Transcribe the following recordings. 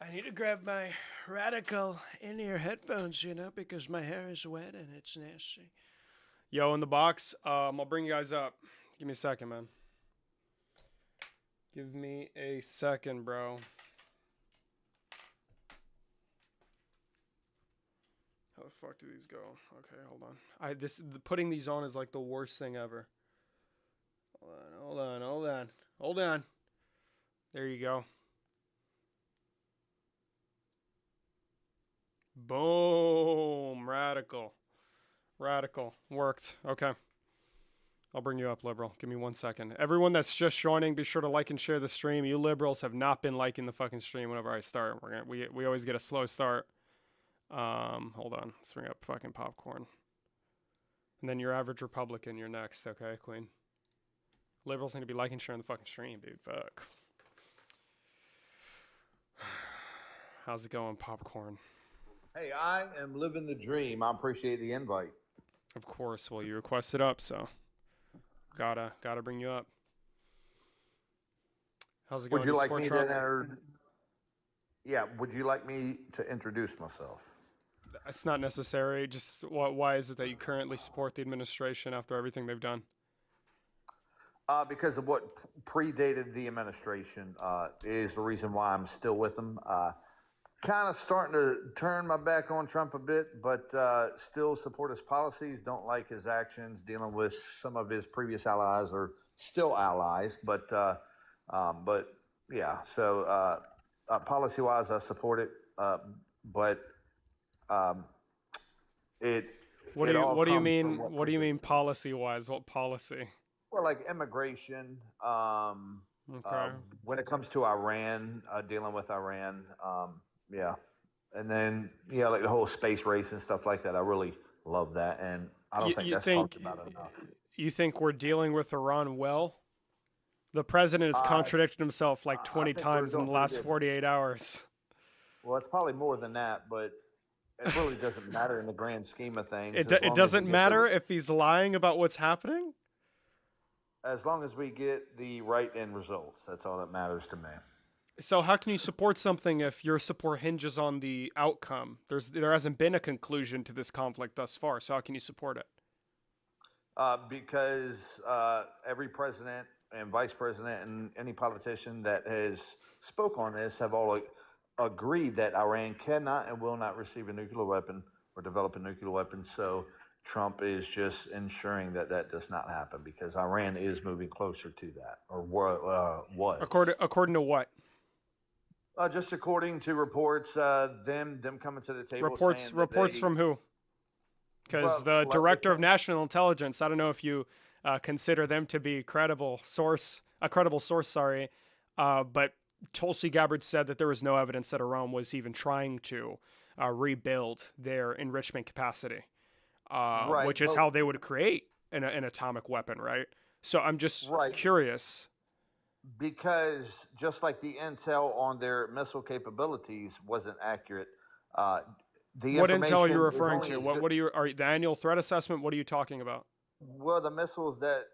I need to grab my radical in-ear headphones, because my hair is wet and it's nasty. Yo, in the box. I'll bring you guys up. Give me a second, man. Give me a second, bro. How the fuck do these go? Okay, hold on. Putting these on is like the worst thing ever. Hold on. There you go. Boom. Radical. Worked. Okay. I'll bring you up, liberal. Give me 1 second. Everyone that's just joining, be sure to like and share the stream. You liberals have not been liking the fucking stream whenever I start. We always get a slow start. Hold on. Let's bring up fucking popcorn. And then your average Republican, you're next, okay, Queen? Liberals need to be liking and sharing the fucking stream, dude. Fuck. How's it going, popcorn? Hey, I am living the dream. I appreciate the invite. Of course. Well, you requested up, so gotta bring you up. How's it going? Would you like me to Yeah, would you like me to introduce myself? It's not necessary. Just why is it that you currently support the administration after everything they've done? Because of what predated the administration is the reason why I'm still with them. Kind of starting to turn my back on Trump a bit, but still support his policies. Don't like his actions dealing with some of his previous allies, or still allies. But yeah. So policy-wise, I support it. But it. What do you mean? What do you mean policy-wise? What policy? Well, like immigration. Okay. When it comes to Iran, dealing with Iran. Yeah. And then, like the whole space race and stuff like that. I really love that. And I don't think that's talked about enough. You think we're dealing with Iran well? The president has contradicted himself like 20 times in the last 48 hours. Well, it's probably more than that, but it really doesn't matter in the grand scheme of things. It doesn't matter if he's lying about what's happening? As long as we get the right end results, that's all that matters to me. So how can you support something if your support hinges on the outcome? There hasn't been a conclusion to this conflict thus far, so how can you support it? Because every president and vice president and any politician that has spoke on this have all agreed that Iran cannot and will not receive a nuclear weapon or develop a nuclear weapon. So Trump is just ensuring that that does not happen, because Iran is moving closer to that, or was. According to what? Just according to reports, them coming to the table. Reports from who? Because the director of national intelligence, I don't know if you consider them to be a credible source. But Tulsi Gabbard said that there was no evidence that Iran was even trying to rebuild their enrichment capacity, which is how they would create an atomic weapon, right? So I'm just curious. Because just like the intel on their missile capabilities wasn't accurate. What intel are you referring to? What are the annual threat assessment? What are you talking about? Well, the missiles that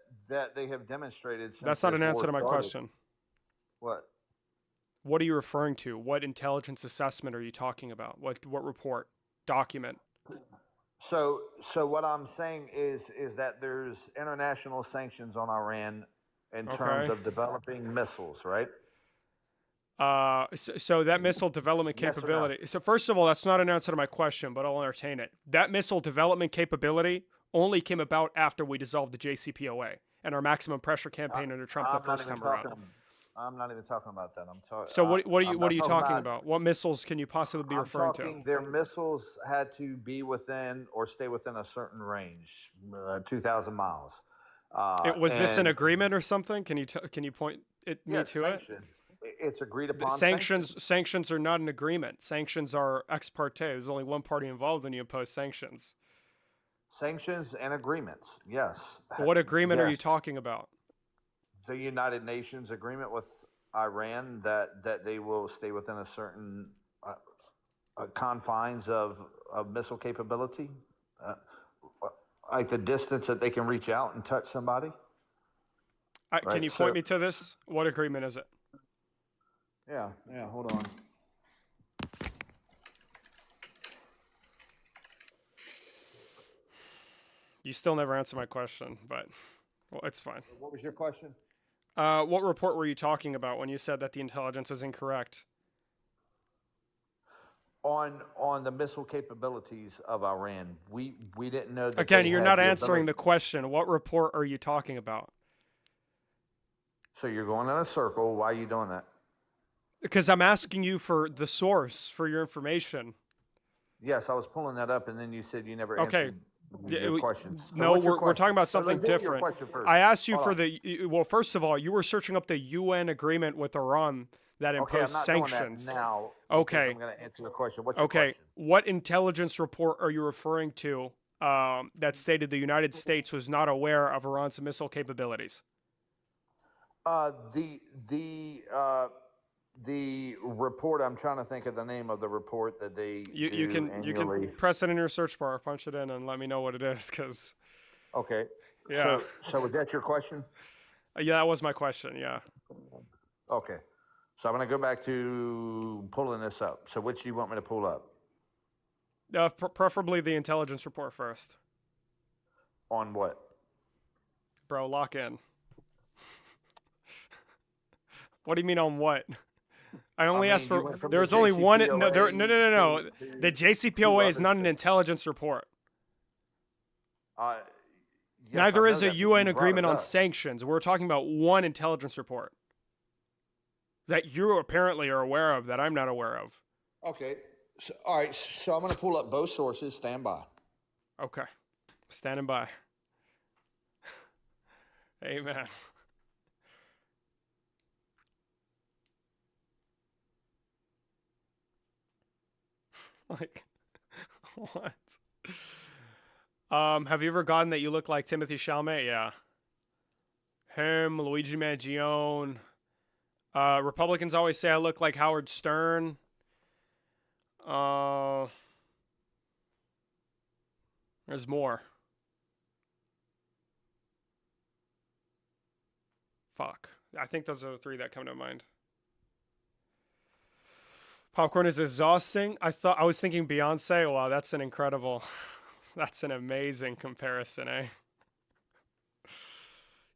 they have demonstrated. That's not an answer to my question. What? What are you referring to? What intelligence assessment are you talking about? What report? Document? So what I'm saying is that there's international sanctions on Iran in terms of developing missiles, right? So that missile development capability. Yes, so first of all, that's not an answer to my question, but I'll entertain it. That missile development capability only came about after we dissolved the JCPOA and our maximum pressure campaign under Trump the first time around. I'm not even talking about that. I'm talking. So what are you talking about? What missiles can you possibly be referring to? Their missiles had to be within or stay within a certain range, 2,000 miles. Was this an agreement or something? Can you point me to sanctions. It's agreed upon. Sanctions are not an agreement. Sanctions are ex parte. There's only one party involved when you impose sanctions. Sanctions and agreements, yes. What agreement are you talking about? The United Nations agreement with Iran that they will stay within a certain confines of missile capability. Like the distance that they can reach out and touch somebody. Can you point me to this? What agreement is it? Yeah, hold on. You still never answered my question, but well, it's fine. What was your question? What report were you talking about when you said that the intelligence was incorrect? On the missile capabilities of Iran, we didn't know that Again, they you're had not the answering ability. the question. What report are you talking about? So you're going in a circle. Why are you doing that? Because I'm asking you for the source for your information. Yes, I was pulling that up, and then you said you never Okay. answered your questions. So No, what's your we're talking question? about So something let's deal with your different. question first. I asked you Hold for on. well, first of all, you were searching up the UN agreement with Iran that Okay, I'm imposed not sanctions. doing that now. Okay. I'm going to answer your question. What's your Okay. question? What intelligence report are you referring to that stated the United States was not aware of Iran's missile capabilities? Uh, the the uh, the report. I'm trying to think of the name of the report that they You do you can annually. press it in your search bar, punch it in, and let me know what it is, because Okay. yeah, So was that your question? yeah, that was my question. Yeah. Okay. So I'm going to go back to pulling this up. So which do you want me to pull up? Preferably the intelligence report first, On what? bro. Lock in. What do you mean on what? I only asked you for. went from the There's only one. No, JCPOA no. to The two JCPOA is other not an things. intelligence report. Yes, Neither I is know a that, but UN you brought agreement it on up. sanctions. We're talking about one intelligence report that you apparently are aware of that I'm not aware of. Okay. So, all right. So I'm going to pull up both sources. Stand by. Okay. Standing by. Amen. Like, what? Have you ever gotten that you look like Timothy Chalamet? Yeah. Him, Luigi Mangione. Republicans always say I look like Howard Stern. There's more. Fuck. I think those are the three that come to mind. Popcorn is exhausting. I was thinking Beyonce. Wow, that's an incredible, that's an amazing comparison, eh?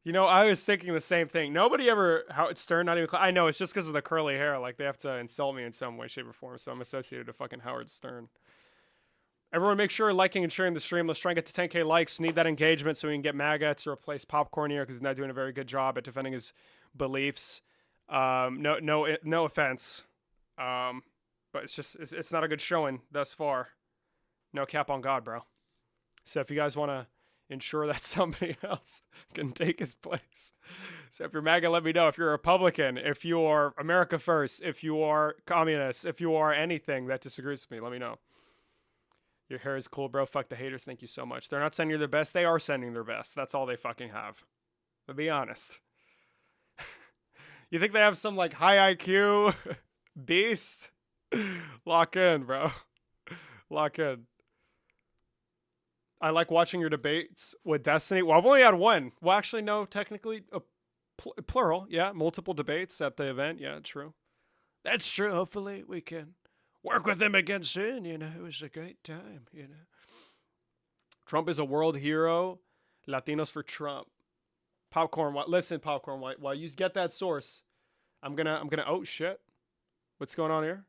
You know, I was thinking the same thing. Nobody ever, Howard Stern, not even, I know, it's just because of the curly hair. Like, they have to insult me in some way, shape, or form, so I'm associated to fucking Howard Stern. Everyone make sure liking and sharing the stream. Let's try and get to 10K likes. Need that engagement so we can get MAGA to replace Popcorn here, because he's not doing a very good job at defending his beliefs. No offense. But it's not a good showing thus far. No cap on God, bro. So if you guys want to ensure that somebody else can take his place. So if you're MAGA, let me know. If you're a Republican, if you are America First, if you are communist, if you are anything that disagrees with me, let me know. Your hair is cool, bro. Fuck the haters. Thank you so much. They're not sending you their best. They are sending their best. That's all they fucking have. To be honest. You think they have some like high IQ beast? Lock in, bro. Lock in. I like watching your debates with Destiny. Well, I've only had one. Well, actually, no, technically, plural. Yeah, multiple debates at the event. Yeah, true. That's true. Hopefully, we can work with him again soon. You know, it was a great time. You know, Trump is a world hero. Latinos for Trump. Popcorn. Listen, Popcorn. While you get that source, I'm gonna. Oh shit. What's going on here?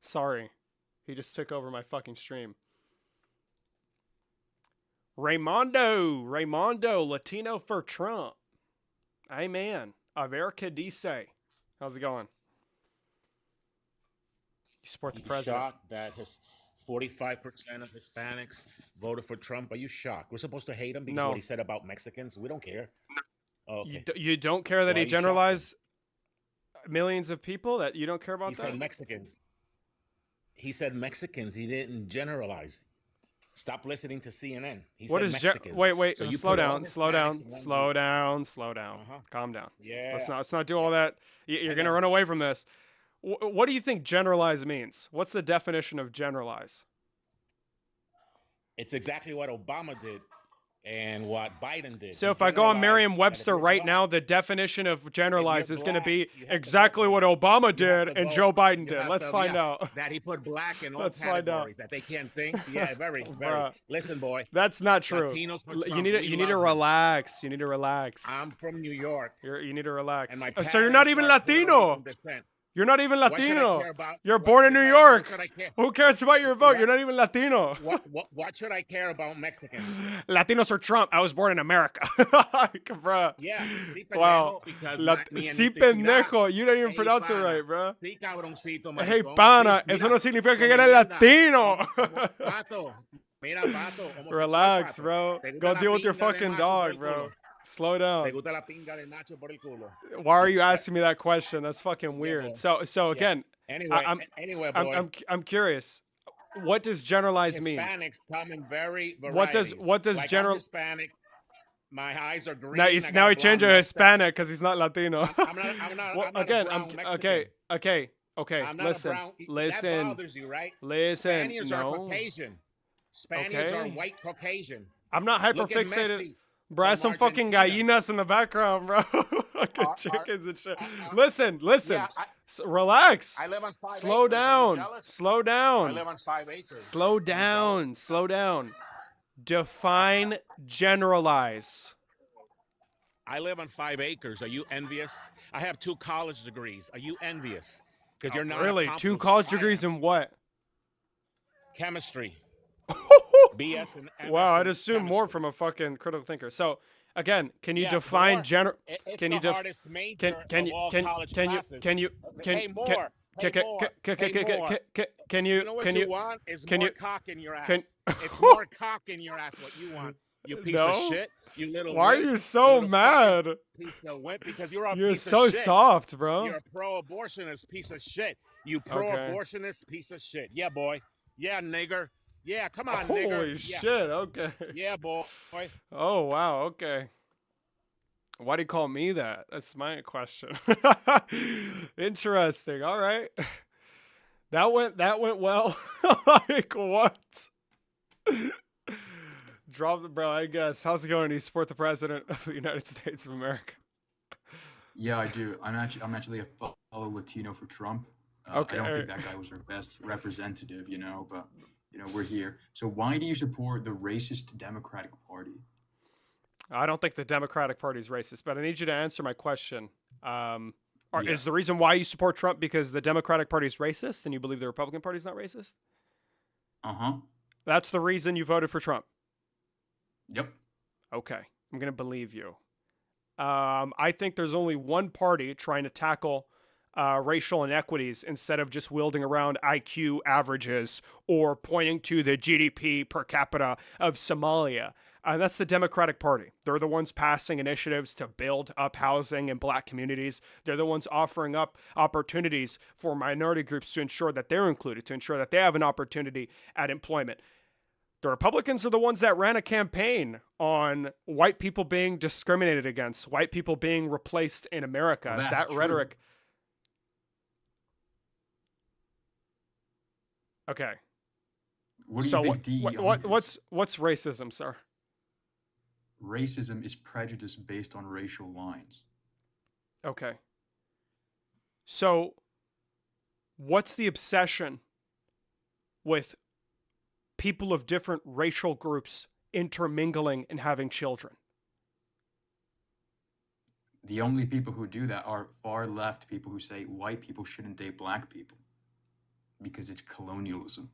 Sorry. He just took over my fucking stream. Raymondo, Latino for Trump. Amen. Averca dice. How's it going? You support the president. Shocked that his 45% of Hispanics voted for Trump. Are you shocked? We're supposed to hate him because of what he said about Mexicans? We don't care. Oh, okay. You don't care that Why he generalized millions of people? That you don't care about He that? said Mexicans. He said Mexicans. He didn't generalize. Stop listening to CNN. He what said is Mexicans. wait, So you slow put all down, slow down, Hispanics in one slow group. down, slow down. Calm down. Yeah. Let's not do all that. You're gonna run away from this. What do you think generalize means? What's the definition of generalize? It's exactly what Obama did and what Biden did. So He if I go on generalized that if Merriam-Webster you're right black, now, the definition of if you're generalize is going to black, be you have to vote exactly for what him. Obama You have did to and vote. Joe Biden You did. have Let's to, find yeah, out. that he put black in all Let's find out. categories that they can't think. Yeah, very, very. Bruh, Listen, boy, that's not true. Latinos for You Trump. need to We you need to love him. relax. You need to relax. I'm from New York, You need to and relax. my So you're not parents even are Puerto Rican Latino. descent. You're not even What should I Latino. care about? You're born in New What York. should I care? Who cares about your vote? You're not even Latino. What should I care about Mexicans? Latinos or Trump. I was born in America. Bruh. Yeah, sí, pendejo, Wow. because mi Sí, etnicidad. pendejo. You didn't even Hey, pronounce it pana. right, bro. Sí, cabroncito, Hey, maricón. pana. Sí, Eso mira, no significa que come eres mierda. Latino. Pato, mira, pato, homosexual, Relax, pato. bro. ¿Te gusta Go la deal with your pinga de fucking macho por el dog, bro. culo? Slow ¿Te down. gusta la pinga de Nacho por el culo? Why are you asking me that question? That's fucking weird. boy. So Yeah. again, Anyway, I'm boy. I'm curious. What does generalize mean? Hispanics come in very What does varieties. Like, general? I'm Hispanic. My eyes are green. Now I he's got now a he changed to blonde mustache. Hispanic because he's not Latino. I'm not Well, I'm not again, a I'm brown Mexican. okay. I'm not Listen, a brown. That listen, bothers you, right? listen. Spaniards are No, Caucasian. Spaniards are Okay. white Caucasian. I'm not Look at hyperfixated. Messi Bro, I have from some fucking Argentina. gallinas in the background, bro. Fucking Are- chickens and shit. uh, Listen. Yeah, Relax. I live on 5 Slow acres. Are you down. jealous? Slow I down. live on 5 acres. Slow Are you down. jealous? Slow down. Define generalize. I live on 5 acres. Are you envious? I have 2 college degrees. Are you envious? Because you're not Really? 2 accomplished. college I degrees am. in what? Chemistry. BS and MS Wow, I'd in assume more chemistry. from a fucking critical thinker. So, again, can you Yeah, define more. general? It's Can the you hardest major can of you all can college can you classes. can you Hey, more. Hey, more. Hey, more. can You know what can you you want is can more you- cock in your ass. can- It's more cock in your ass. What you want? You piece of No. shit. You little. Why are wimp, you so little mad? fucking Piece of wimp, because you're a You're piece so of shit. soft, bro. You're a pro-abortionist piece of shit. You Okay. pro-abortionist piece of shit. Yeah, boy. Yeah, nigger. Yeah, come on, Holy nigger. shit. Yeah. Okay. Yeah, boy. Oh, wow. Okay. Why do you call me that? That's my question. Interesting. All right. That went well. Like what? Drop the bro, I guess. How's it going? Do you support the president of the United States of America? Yeah, I do. I'm actually a fellow Latino for Trump. Okay, I don't alright. think that guy was our best representative, but we're here. So why do you support the racist Democratic Party? I don't think the Democratic Party is racist, but I need you to answer my question. Yeah. Is the reason why you support Trump because the Democratic Party is racist and you believe the Republican Party is not racist? Uh-huh. That's the reason you voted for Trump. Yep. Okay, I'm gonna believe you. I think there's only one party trying to tackle racial inequities instead of just wielding around IQ averages or pointing to the GDP per capita of Somalia. That's the Democratic Party. They're the ones passing initiatives to build up housing in black communities. They're the ones offering up opportunities for minority groups to ensure that they're included, to ensure that they have an opportunity at employment. The Republicans are the ones that ran a campaign on white people being discriminated against, white people being replaced in America. Well, that's that true. rhetoric. Okay. What do you So think DEI is? what's racism, sir? Racism is prejudice based on racial lines. Okay. So what's the obsession with people of different racial groups intermingling and having children? The only people who do that are far left people who say white people shouldn't date black people because it's colonialism.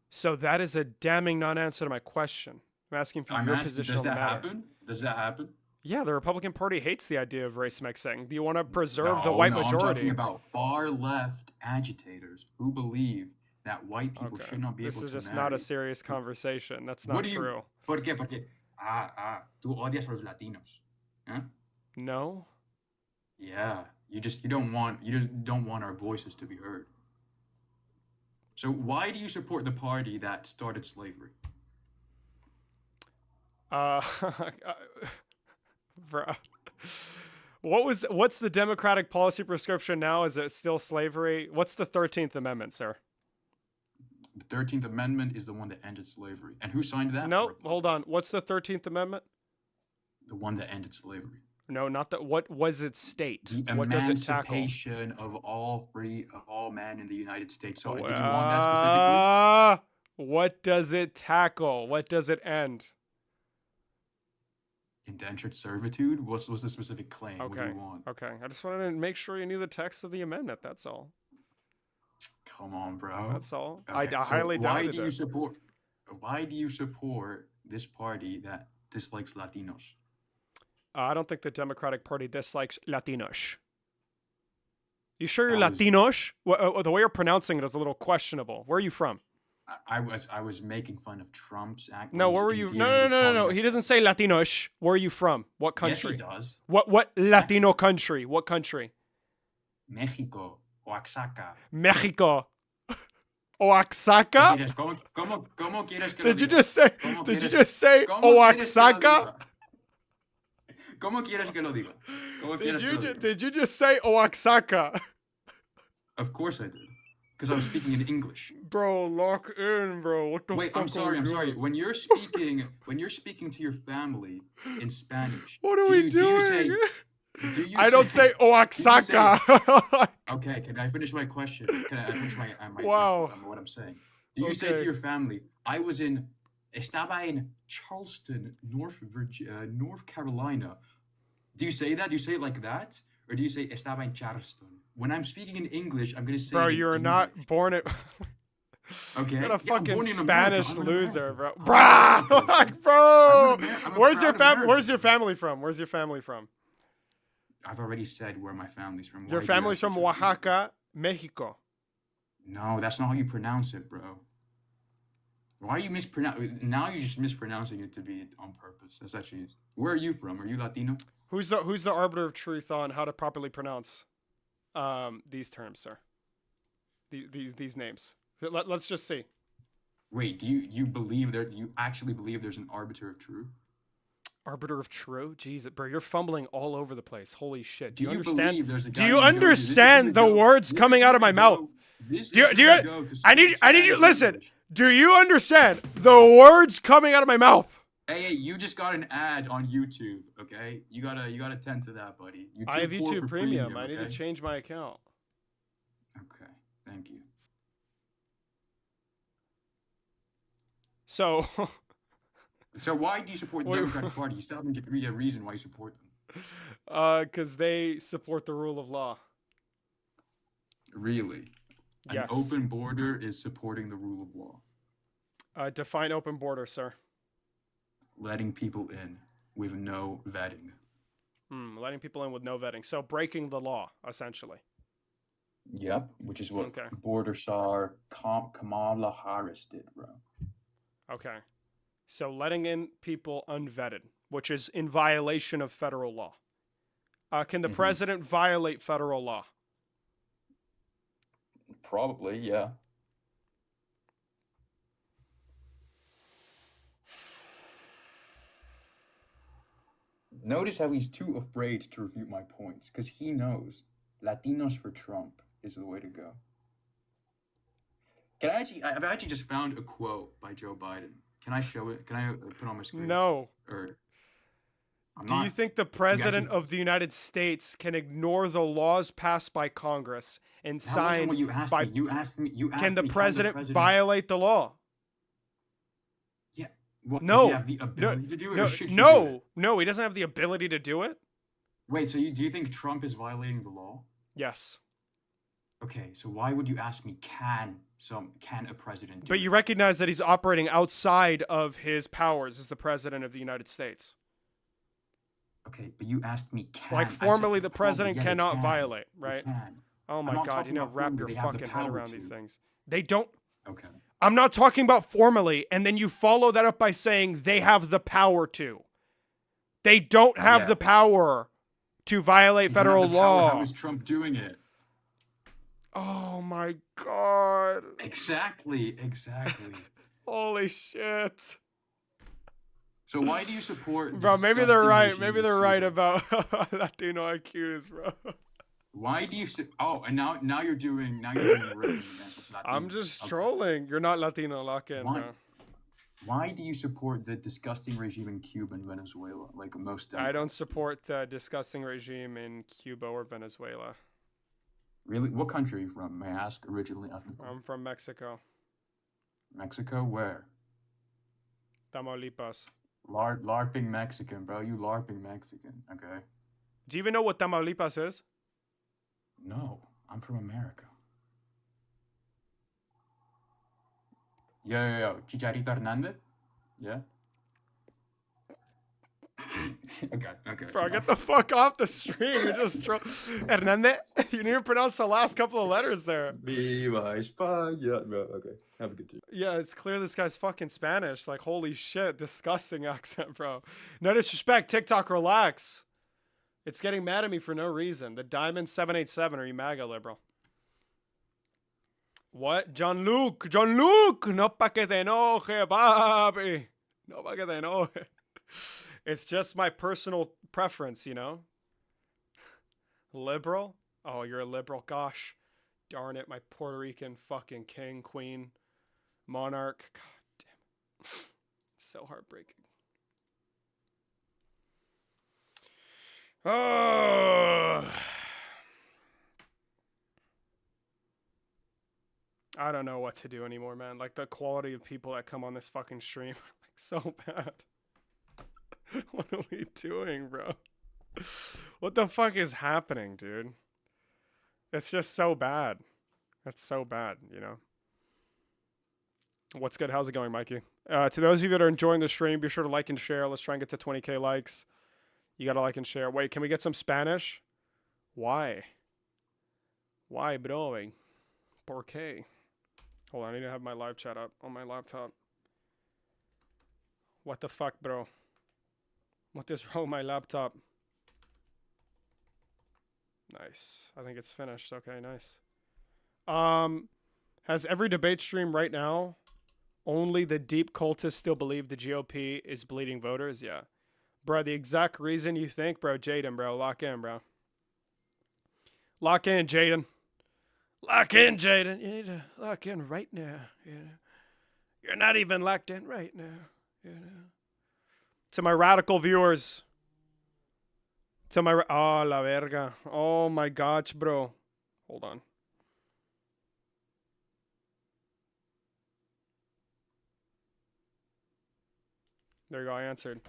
So that is a damning non-answer to my question. I'm asking for I'm your asking, position does on the that matter. happen? Does that happen? Yeah, the Republican Party hates the idea of race mixing. Do you want to preserve the No, white no, I'm majority? talking about far left agitators who believe that white people Okay. should not be This able is to just marry. not a serious conversation. That's What not do you? true. ¿Por qué? Porque tú odias a los latinos. Huh? No. Yeah, you just don't want our voices to be heard. So why do you support the party that started slavery? Bruh. What's the Democratic policy prescription now? Is it still slavery? What's the 13th Amendment, sir? The 13th Amendment is the one that ended slavery. And who signed that? No, Republic. hold on. What's the 13th Amendment? The one that ended slavery. No, not that. What was its state? The What does it tackle? emancipation of all men in the United States. So did you want that specifically? What does it tackle? What does it end? Indentured servitude? What was the specific claim? What do Okay. you want? Okay. I just wanted to make sure you knew the text of the amendment. That's all. Come on, bro. That's all. Okay, I so highly doubted it. Why do you support this party that dislikes Latinos? I don't think the Democratic Party dislikes Latinos. You sure you're That was- Latinos? The way you're pronouncing it is a little questionable. Where are you from? I was making fun of Trump's act. No, where were you? No. He doesn't say Latinos. Where are you from? What country? Yes, he does. What Latino country? What country? Mexico, Oaxaca. Mexico. Oaxaca? ¿Cómo quieres que lo Did you diga? just say? ¿Cómo Did you quieres- just say ¿Cómo quieres que lo Oaxaca? diga? ¿Cómo quieres que lo diga? ¿Cómo Did quieres que you lo diga? did you just say Oaxaca? Of course I did, because I was speaking in English. Bro, lock in, bro. What the Wait, fuck? I'm sorry. When you're speaking to your family in Spanish, What are we do doing? you say? Do you I don't say Oaxaca. Okay, can I finish my question? Can I finish my Wow. what I'm saying? Do you say to Okay. your family, estaba en Charleston, North Carolina? Do you say that? Do you say it like that? Or do you say estaba en Charleston? When I'm speaking in English, I'm going to say Bro, it in you're not English. born at. Okay. You're a Yeah, I'm fucking born in America. Spanish I'm an loser, bro. American. Bro, like, bro. I'm a Where's your proud family? Where's your American. family from? Where's your family from? I've already said where my family's from. Your Why do you family's ask me from to repeat it? Oaxaca, Mexico. No, that's not how you pronounce it, bro. Why are you Now you're just mispronouncing it to be on purpose. That's actually. Where are you from? Are you Latino? Who's the arbiter of truth on how to properly pronounce these terms, sir? These names. Let's just see. Wait, do you actually believe there's an arbiter of truth? Arbiter of true? Jeez, bro, you're fumbling all over the place. Holy shit. Do you believe understand? there's a Do guy you named Goku? This is understand gonna the go- words this coming is out of my gonna mouth? go- This Do you- is do you- gonna go to I need you Spanish listen. English. Do you understand the words coming out of my mouth? Hey, you just got an ad on YouTube, okay? You gotta tend to that, buddy. I have Core YouTube for Premium. I need to okay? change my account. Okay, thank you. So, So why do you support the Wait, Democratic Party? You still haven't given me a reason why you support them. because they support the rule of law. Really? Yes. An open border is supporting the rule of law. Define open border, sir. Letting people in with no vetting. Letting people in with no vetting. So breaking the law, essentially. Yep, which is what Okay. Border Czar Kamala Harris did, bro. Okay. So letting in people unvetted, which is in violation of federal law. Can the Mhm. president violate federal law? Probably, yeah. Notice how he's too afraid to refute my points, because he knows Latinos for Trump is the way to go. I've actually just found a quote by Joe Biden. Can I show it? Can I put it on my screen? No. Or Do you think the president of the United States can ignore the laws passed by Congress and That wasn't signed what you asked by? me. You asked me. Can the me, president violate the law? Yeah. Well, does No. he have the ability to do it, No, or should he do it? no, he doesn't have the ability to do it. Wait, so do you think Trump is violating the law? Yes, Okay, so why would you ask me can a president do but it? you recognize that he's operating outside of his powers as the president of the United States. Okay, but you asked me can. Like I said formally, the probably, president yeah, they cannot can. violate, They right? can. Oh my not God, talking you know, about wrap formally, your they have the fucking head power around to. these things. They don't. Okay. I'm not talking about formally, and then you follow that up by saying they have the power to. They don't have Yeah. the power to violate If you have federal the power, law. How is Trump doing it? Oh my God. Exactly. Holy shit. So why do you support? Bro, maybe they're disgusting right. regime Maybe of they're right Cuba? about Latino IQs, bro. Why do you say? Oh, and now you're doing ripping against Latinos. I'm just Okay. trolling. You're not Latino. Lock in, Why? bro. Why do you support the disgusting regime in Cuba and Venezuela, like most I don't Democrats? support the disgusting regime in Cuba or Venezuela. Really? What country are you from? May I ask? Originally, I'm from Mexico. Mexico? Where? Tamaulipas. LARPing Mexican, bro. You LARPing Mexican. Okay. Do you even know what Tamaulipas is? No, I'm from America. Yo. Chicharito Hernandez? Yeah? Okay. Bro, get the fuck off the stream. You're just Hernandez. You didn't even pronounce the last couple of letters there. Viva España. No, okay. Have a good day. Yeah, it's clear this guy's fucking Spanish. Like, holy shit. Disgusting accent, bro. No disrespect. TikTok, relax. It's getting mad at me for no reason. The Diamond 787. Are you MAGA liberal? What? John-Luc, no pa' que te enoje, papi. No pa' que te enoje. It's just my personal preference, you know? Liberal? Oh, you're a liberal. Gosh. Darn it, my Puerto Rican fucking king, queen, monarch. God damn it. So heartbreaking. Oh. I don't know what to do anymore, man. Like, the quality of people that come on this fucking stream are, like, so bad. What are we doing, bro? What the fuck is happening, dude? It's just so bad. That's so bad, you know? What's good? How's it going, Mikey? To those of you that are enjoying the stream, be sure to like and share. Let's try and get to 20K likes. You gotta like and share. Wait, can we get some Spanish? Why? Why, bro? ¿Por qué? Hold on, I need to have my live chat up on my laptop. What the fuck, bro? What is wrong with my laptop? Nice. I think it's finished. Okay, nice. Has every debate stream right now only the deep cultists still believe the GOP is bleeding voters? Yeah. Bro, the exact reason you think, bro, Jaden, bro. Lock in, bro. Lock in, Jaden. Lock in, Jaden. You need to lock in right now. You know? You're not even locked in right now. You know? To my radical viewers. To my... Oh, la verga. Oh, my gosh, bro. Hold on. There you go, I answered.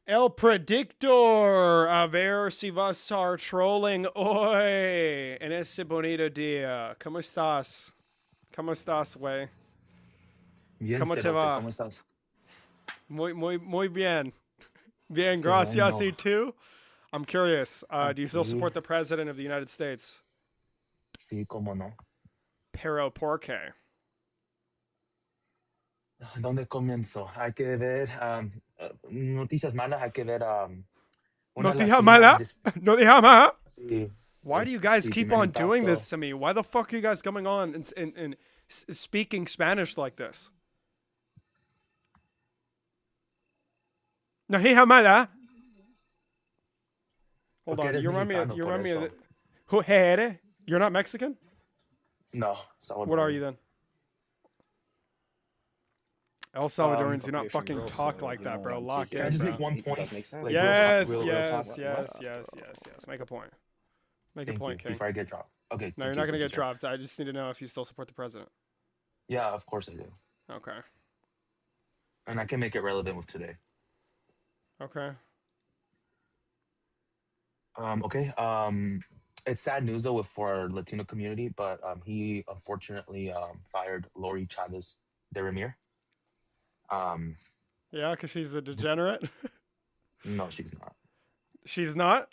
El Predictor. A ver si vas a estar trolling hoy en ese bonito día. ¿Cómo estás? ¿Cómo estás, güey? Bien, ¿Cómo te Cerote, va? ¿cómo estás? Muy bien. Bien, Qué gracias. bueno. ¿Y tú? I'm curious. Do you still Aquí, support the President of the United States? sí, cómo no. Pero ¿por qué? ¿Dónde comienzo? Hay que ver noticias malas, hay que ver una Noticia latina. mala? Noticia mala? Sí, Why do you guys sí, keep primer on doing impacto. this to me? Why the fuck are you guys coming on and speaking Spanish like this? Noticia mala? Hold Porque on. eres You remind me of... mexicano, You por remind me of... eso. Who eres? You're not Mexican? No, What are you Salvadorian. then? El Salvadorians do not fucking talk like that, bro. Lock Can I in, just bro. make one point? Like Yes, real talk? yes. Make a point. Make a Thank point, you, King. before I get dropped. Okay, No, you're thank not you, gonna thank you, get sir. dropped. I just need to know if you still support the president. Yeah, of course I do. Okay. And I can make it relevant with today. Okay. Okay. It's sad news though for our Latino community, but he unfortunately fired Lori Chavez de Ramir. Yeah, because she's a degenerate. No, she's not. She's not.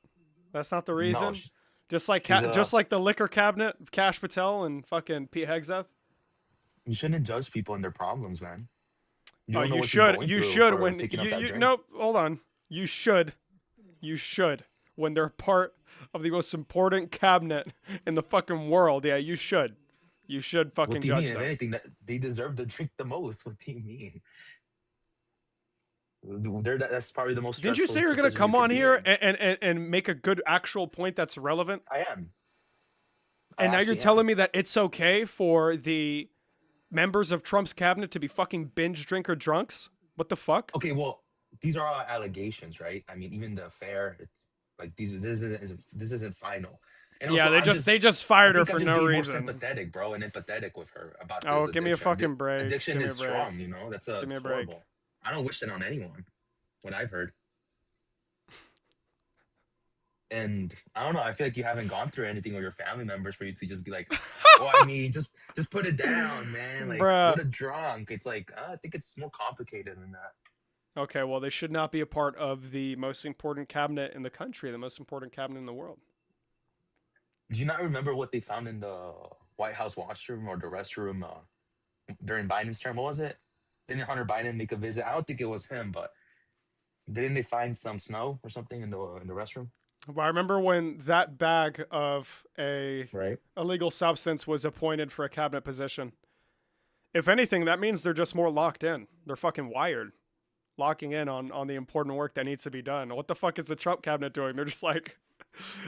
That's not the No, reason. Just like she's just like the liquor cabinet, Cash Patel and fucking Pete Hegseth. you shouldn't judge people and their problems, man. Oh, don't know you what she's should. going You through should for when picking up that drink. no. Hold on. You should. You should when they're part of the most important cabinet in the fucking world. Yeah, you should. You should fucking What do you judge mean? If them. anything, that they deserve to drink the most. What do you mean? That's probably the most Didn't you stressful say you're gonna decision you come could on be here in. and make a good actual point that's relevant? I am. I And now you're actually am. telling me that it's okay for the members of Trump's cabinet to be fucking binge drinker drunks? What the fuck? Okay, well, these are all allegations, right? I mean, even the affair, it's like this isn't final. And Yeah, also, they just I fired her think I'm for just no being more reason. sympathetic, bro, and empathetic with her about Oh, this give me a addiction. fucking break. Addiction Give me a is break. strong, you know. Give me a It's break. horrible. I don't wish it on anyone. What I've heard. And I don't know. I feel like you haven't gone through anything with your family members for you to just be like, well, I mean, just put it down, man. Like, what Bruh. a drunk. It's like I think it's more complicated than that. Okay, well, they should not be a part of the most important cabinet in the country, the most important cabinet in the world. Do you not remember what they found in the White House washroom or the restroom during Biden's term? What was it? Didn't Hunter Biden make a visit? I don't think it was him, but didn't they find some snow or something in the restroom? But I remember when that bag of a Right. illegal substance was appointed for a cabinet position. If anything, that means they're just more locked in. They're fucking wired. Locking in on the important work that needs to be done. What the fuck is the Trump cabinet doing? They're just like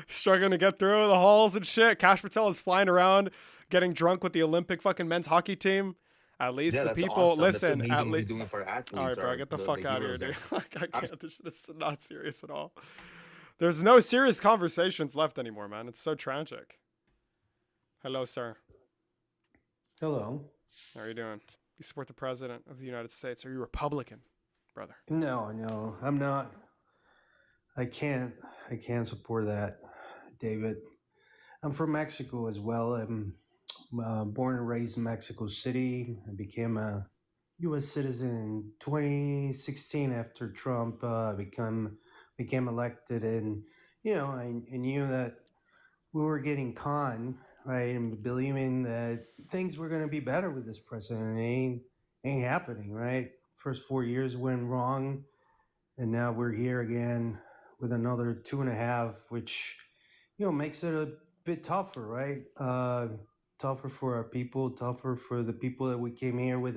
struggling to get through the halls and shit. Kash Patel is flying around getting drunk with the Olympic fucking men's hockey team. At least Yeah, the that's people awesome. listen. That's At amazing what he's least, doing for all athletes right, bro, or get the fuck out of here, heroes dude. there. Like, I I'm can't. This shit is not serious at all. There's no serious conversations left anymore, man. It's so tragic. Hello, sir. Hello. How are you doing? You support the president of the United States? Are you Republican, brother? No, I'm not. I can't support that, David. I'm from Mexico as well. I'm born and raised in Mexico City. I became a U.S. citizen in 2016 after Trump became elected, and I knew that we were getting conned, right, and believing that things were going to be better with this president. It ain't happening, right? First 4 years went wrong, and now we're here again with another 2.5, which makes it a bit tougher, right? Tougher for our people, tougher for the people that we came here with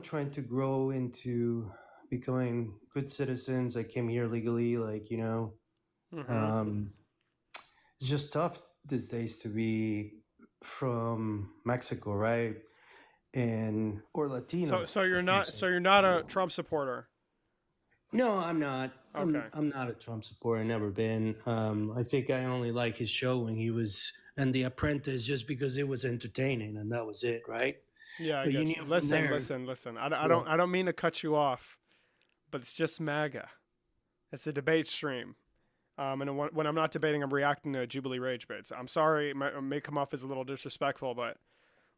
trying to grow into becoming good citizens. I came here legally, Mm-hmm. it's just tough these days to be from Mexico, right? And or Latino. So you're not So a Trump supporter. no, I'm not. Okay. I'm not a Trump supporter. I've never been. I think I only like his show when he was and The Apprentice, just because it was entertaining and that was it, right? Yeah, I But get you you. knew from Listen, there. listen. I Well, don't mean to cut you off, but it's just MAGA. It's a debate stream. And when I'm not debating, I'm reacting to Jubilee Rage baits. I'm sorry, it may come off as a little disrespectful, but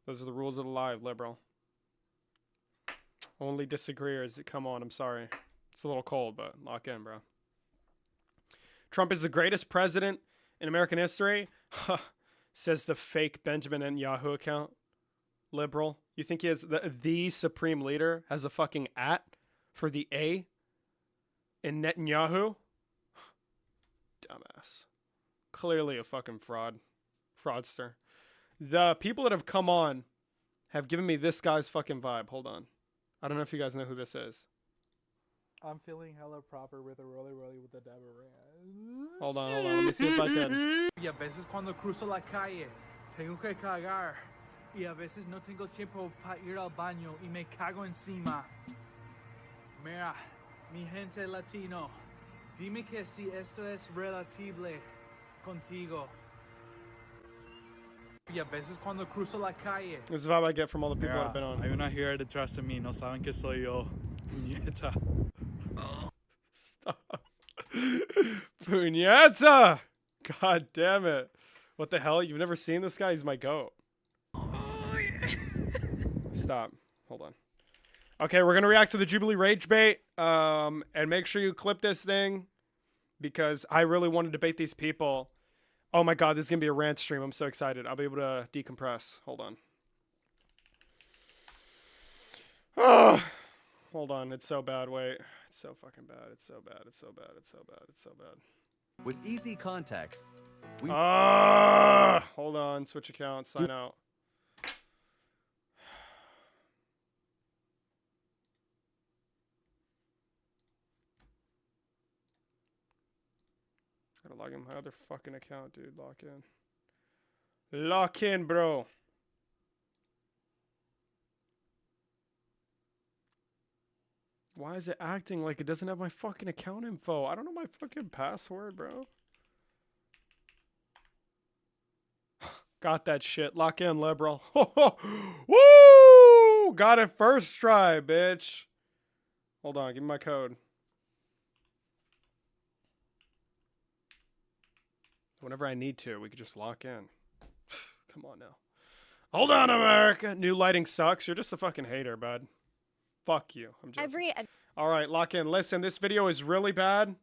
those are the rules of the live, liberal. Only disagreeers, come on, I'm sorry. It's a little cold, but lock in, bro. Trump is the greatest president in American history, says the fake Benjamin Netanyahu account. Liberal. You think he has the supreme leader has a fucking at for the A in Netanyahu? Dumbass. Clearly a fucking fraudster. The people that have come on have given me this guy's fucking vibe. Hold on. I don't know if you guys know who this is. I'm feeling hella proper with a rolly with the Deborah. Hold on. Let me see if I can. Y a veces cuando cruzo la calle, tengo que cagar. Y a veces no tengo tiempo para ir al baño y me cago encima. Mira, mi gente latino, dime que si esto es relatible contigo. Y a veces cuando cruzo la calle. This is the vibe I get from all the people that have been on. Hay una here detrás de mí, no saben que soy yo. Puñeta. Stop. Puñeta! God damn it. What the hell? You've never seen this guy? He's my goat. Stop. Hold on. Okay, we're gonna react to the Jubilee Rage bait. And make sure you clip this thing because I really want to debate these people. Oh my god, this is gonna be a rant stream. I'm so excited. I'll be able to decompress. Hold on. Oh, hold on. It's so bad. Wait. It's so fucking bad. It's so bad. It's so bad. It's so bad. It's so bad. With easy contacts, hold on. Switch accounts. Sign out. my other fucking account, dude. Lock in. Lock in, bro. Why is it acting like it doesn't have my fucking account info? I don't know my fucking password, bro. Got that shit. Lock in, liberal. Woo! Got it first try, bitch. Hold on, give me my code. Whenever I need to, we could just lock in. Come on now. Hold on, America. New lighting sucks. You're just a fucking hater, bud. Fuck you. I'm joking. All right, lock in. Listen, this video is really bad.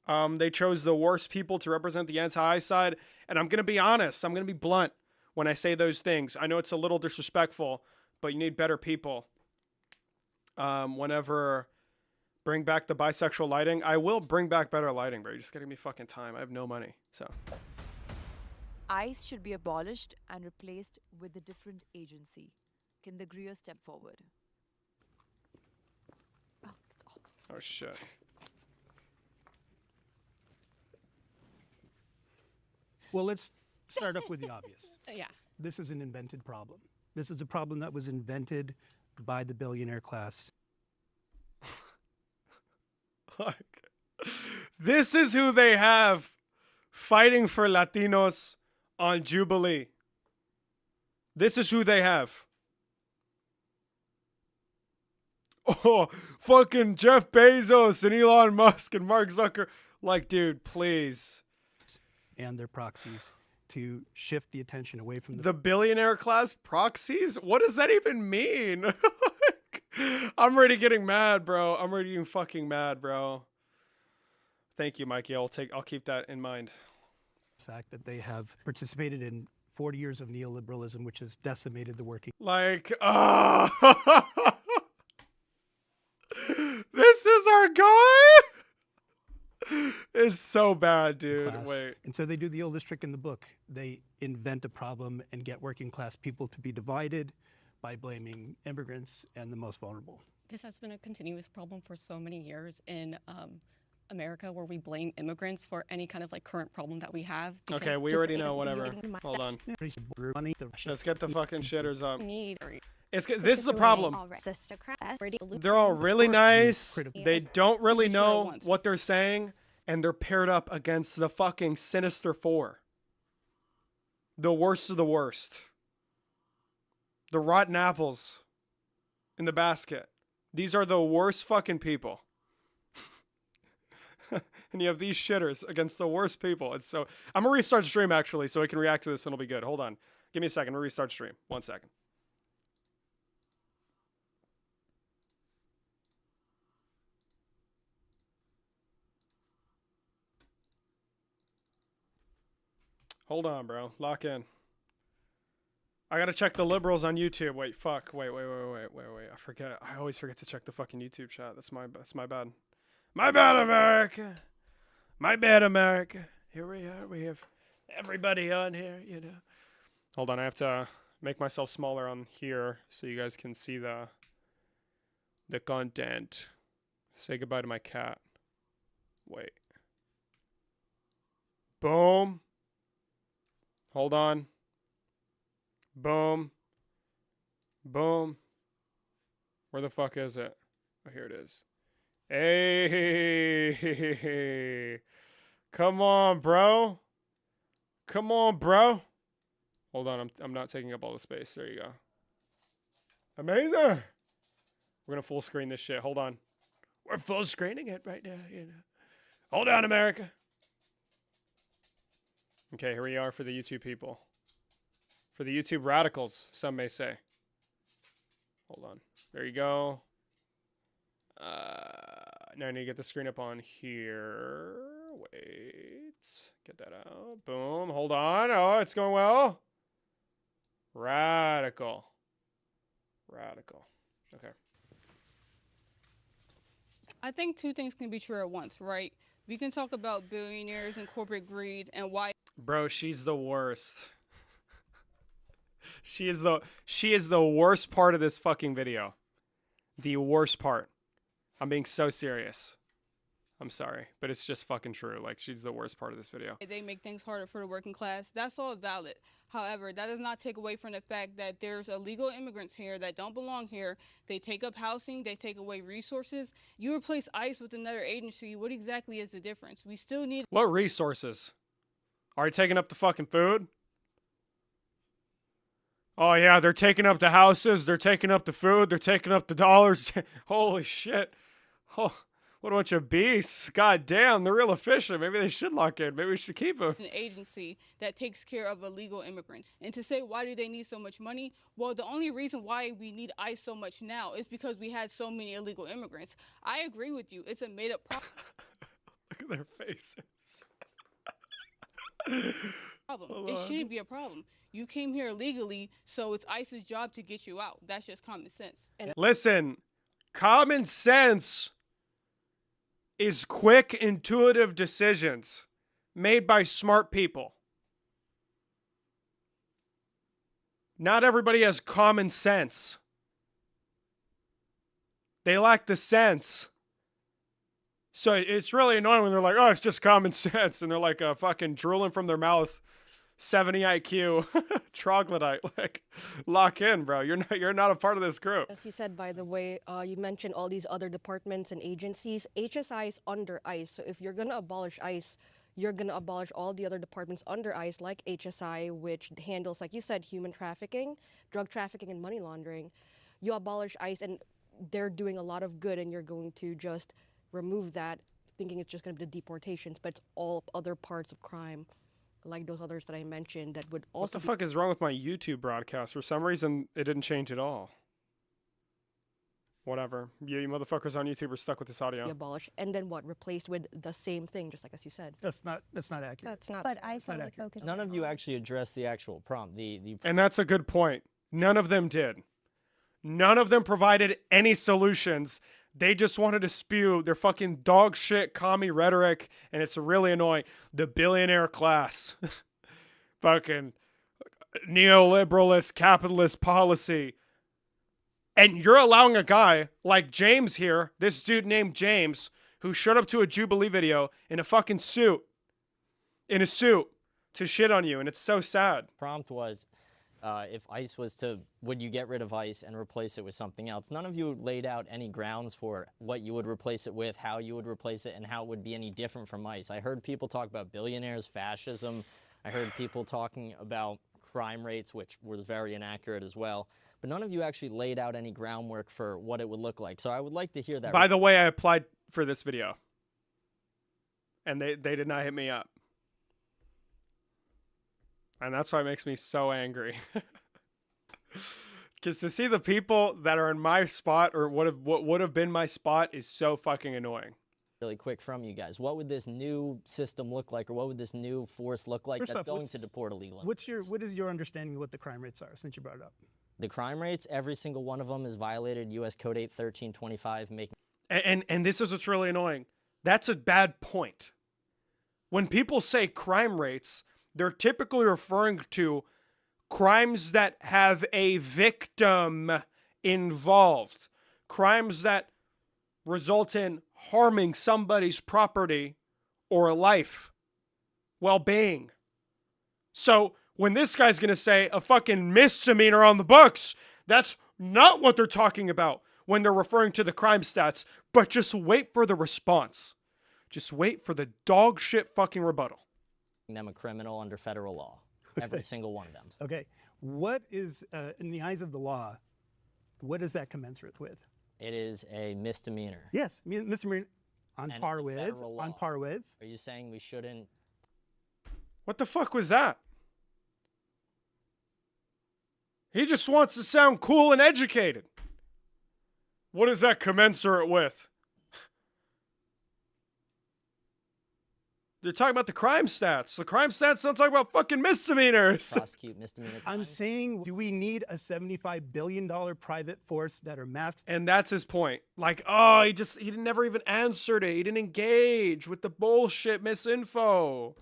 They chose the worst people to represent the anti side, and I'm gonna be honest. I'm gonna be blunt when I say those things. I know it's a little disrespectful, but you need better people. Whenever bring back the bisexual lighting, I will bring back better lighting, bro. You're just getting me fucking time. I have no money, so. ICE should be abolished and replaced with a different agency. Can the Greer step forward? Oh shit. Well, let's start off with the obvious. Yeah. This is an invented problem. This is a problem that was invented by the billionaire class. This is who they have fighting for Latinos on Jubilee. This is who they have. Oh, fucking Jeff Bezos and Elon Musk and Mark Zucker. Like, dude, please. And their proxies to shift the attention away from the billionaire class proxies? What does that even mean? I'm already getting mad, bro. I'm already getting fucking mad, bro. Thank you, Mikey. I'll keep that in mind. The fact that they have participated in 40 years of neoliberalism, which has decimated the working. Like, this is our guy. It's so bad, dude. Class. Wait. And so they do the oldest trick in the book. They invent a problem and get working class people to be divided by blaming immigrants and the most vulnerable. This has been a continuous problem for so many years in America, where we blame immigrants for any kind of like current problem that we have. Okay, we already know. Whatever. Hold on. Let's get the fucking shitters up. This is the problem. They're all really nice. They don't really know what they're saying, and they're paired up against the fucking Sinister Four. The worst of the worst. The rotten apples in the basket. These are the worst fucking people. And you have these shitters against the worst people. It's so. I'm gonna restart stream actually, so I can react to this and it'll be good. Hold on. Give me a second. I'm gonna restart stream. 1 second. Hold on, bro. Lock in. I gotta check the liberals on YouTube. Wait, fuck. Wait. I forget. I always forget to check the fucking YouTube chat. That's my bad. My bad, America. My bad, America. Here we are. We have everybody on here, you know. Hold on. I have to make myself smaller on here so you guys can see the content. Say goodbye to my cat. Wait. Boom. Hold on. Boom. Boom. Where the fuck is it? Oh, here it is. Hey. Come on, bro. Come on, bro. Hold on. I'm not taking up all the space. There you go. Amazing. We're going to full screen this shit. Hold on. We're full screening it right now, you know. Hold on, America. Okay, here we are for the YouTube people. For the YouTube radicals, some may say. Hold on. There you go. Now I need to get the screen up on here. Wait. Get that out. Boom. Hold on. Oh, it's going well. Radical. Okay. I think two things can be true at once, right? We can talk about billionaires and corporate greed and why. Bro, she's the worst. She is the worst part of this fucking video. The worst part. I'm being so serious. I'm sorry, but it's just fucking true. Like, she's the worst part of this video. They make things harder for the working class. That's all valid. However, that does not take away from the fact that there's illegal immigrants here that don't belong here. They take up housing. They take away resources. You replace ICE with another agency. What exactly is the difference? We still need... What resources? Are you taking up the fucking food? Oh, yeah, they're taking up the houses. They're taking up the food. They're taking up the dollars. Holy shit. Oh, what a bunch of beasts. God damn, they're real efficient. Maybe they should lock in. Maybe we should keep them. An agency that takes care of illegal immigrants. And to say, why do they need so much money? Well, the only reason why we need ICE so much now is because we had so many illegal immigrants. I agree with you. It's a made-up problem. Look at their faces. It shouldn't be a problem. You came here illegally, so it's ICE's job to get you out. That's just common sense. Listen, common sense is quick, intuitive decisions made by smart people. Not everybody has common sense. They lack the sense. So it's really annoying when they're like, oh, it's just common sense. And they're like fucking drooling from their mouth, 70 IQ, troglodyte. Like, lock in, bro. You're not a part of this group. As you said, by the way, you mentioned all these other departments and agencies. HSI is under ICE. So if you're going to abolish ICE, you're going to abolish all the other departments under ICE, like HSI, which handles, like you said, human trafficking, drug trafficking, and money laundering. You abolish ICE, and they're doing a lot of good, and you're going to just remove that, thinking it's just going to be the deportations, but it's all other parts of crime, like those others that I mentioned, that would also... What the fuck is wrong with my YouTube broadcast? For some reason, it didn't change at all. Whatever. You motherfuckers on YouTube are stuck with this audio. Abolish, and then what? Replaced with the same thing, just like as you said. That's not accurate. That's not. But I not accurate. focus. None of you actually addressed the actual prompt. And that's a good point. None of them did. None of them provided any solutions. They just wanted to spew their fucking dog shit commie rhetoric, and it's really annoying. The billionaire class. Fucking neoliberalist capitalist policy. And you're allowing a guy like James here, this dude named James, who showed up to a Jubilee video in a fucking suit, to shit on you, and it's so sad. Prompt was, if ICE was to, would you get rid of ICE and replace it with something else? None of you laid out any grounds for what you would replace it with, how you would replace it, and how it would be any different from ICE. I heard people talk about billionaires, fascism. I heard people talking about crime rates, which were very inaccurate as well. But none of you actually laid out any groundwork for what it would look like. So I would like to hear that. By the way, I applied for this video, and they did not hit me up. And that's why it makes me so angry. Because to see the people that are in my spot, or what would have been my spot, is so fucking annoying. Really quick from you guys, what would this new system look like, or what would this new force look like that's going to deport illegal immigrants? What is your understanding of what the crime rates are, since you brought it up? The crime rates, every single one of them has violated U.S. Code 8 1325, making... And this is what's really annoying. That's a bad point. When people say crime rates, they're typically referring to crimes that have a victim involved. Crimes that result in harming somebody's property or life, well-being. So when this guy's going to say a fucking misdemeanor on the books, that's not what they're talking about when they're referring to the crime stats. But just wait for the response. Just wait for the dog shit fucking rebuttal. Them a criminal under federal law. Every single one of them. Okay. What is, in the eyes of the law, what is that commensurate with? It is a misdemeanor. Yes, misdemeanor on And par it's a with. federal law. On par with. Are you saying we shouldn't? What the fuck was that? He just wants to sound cool and educated. What is that commensurate with? They're talking about the crime stats. The crime stats don't talk about fucking misdemeanors. Prosecute misdemeanor crimes. I'm saying, do we need a $75 billion private force that are masked? And that's his point. Like, oh, he never even answered it. He didn't engage with the bullshit misinfo.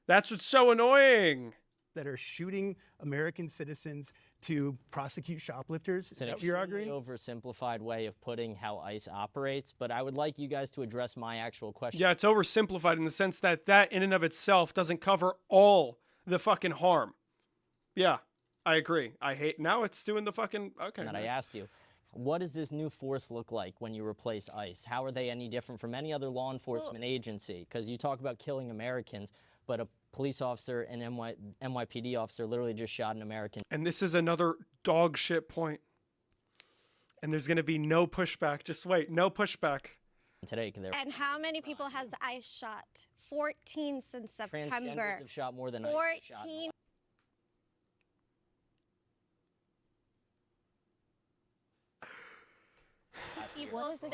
That's what's so annoying. that are shooting American citizens to prosecute shoplifters? It's an Is that what you're extremely arguing? oversimplified way of putting how ICE operates, but I would like you guys to address my actual question. Yeah, it's oversimplified in the sense that that in and of itself doesn't cover all the fucking harm. Yeah, I agree. I hate now it's doing the fucking okay. That I nice. asked you. What does this new force look like when you replace ICE? How are they any different from any other law enforcement agency? Because you talk about killing Americans, but a police officer and NYPD officer literally just shot an American. And this is another dog shit point. And there's going to be no pushback. Just wait, no pushback. Today, and how many people has ICE shot? 14 since September. Transgenders have shot more than 14. ICE has shot. People since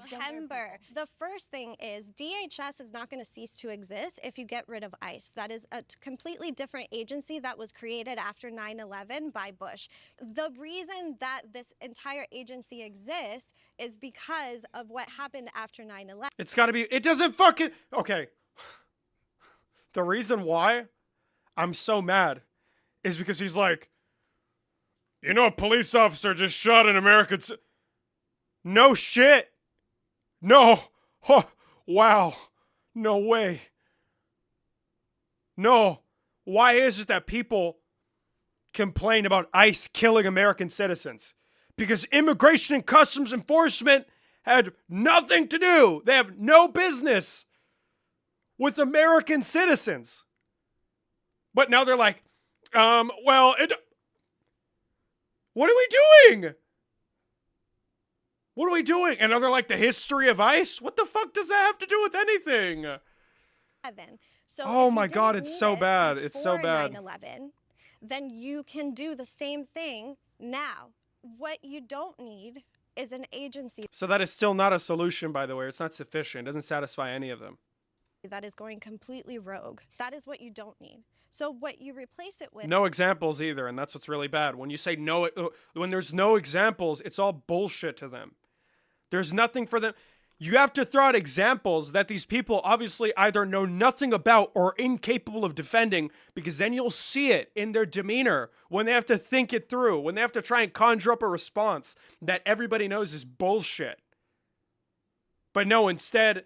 September. The first thing is DHS is not going to cease to exist if you get rid of ICE. That is a completely different agency that was created after 9/11 by Bush. The reason that this entire agency exists is because of what happened after 9/11. It's got to be, it doesn't fucking, okay. The reason why I'm so mad is because he's like, you know, a police officer just shot an American. No shit. No. Oh, wow. No way. No. Why is it that people complain about ICE killing American citizens? Because Immigration and Customs Enforcement had nothing to do. They have no business with American citizens. But now they're like, well, what are we doing? What are we doing? And they're like, the history of ICE? What the fuck does that have to do with anything? So oh if you my God, didn't it's need so it bad. It's so before bad. 9/11, then you can do the same thing now. What you don't need is an agency So that is still not a solution, by the way. It's not sufficient. It doesn't satisfy any of them. that is going completely rogue. That is what you don't need. So what you replace it with. No examples either, and that's what's really bad. When you say no, when there's no examples, it's all bullshit to them. There's nothing for them. You have to throw out examples that these people obviously either know nothing about or are incapable of defending, because then you'll see it in their demeanor when they have to think it through, when they have to try and conjure up a response that everybody knows is bullshit. But no, instead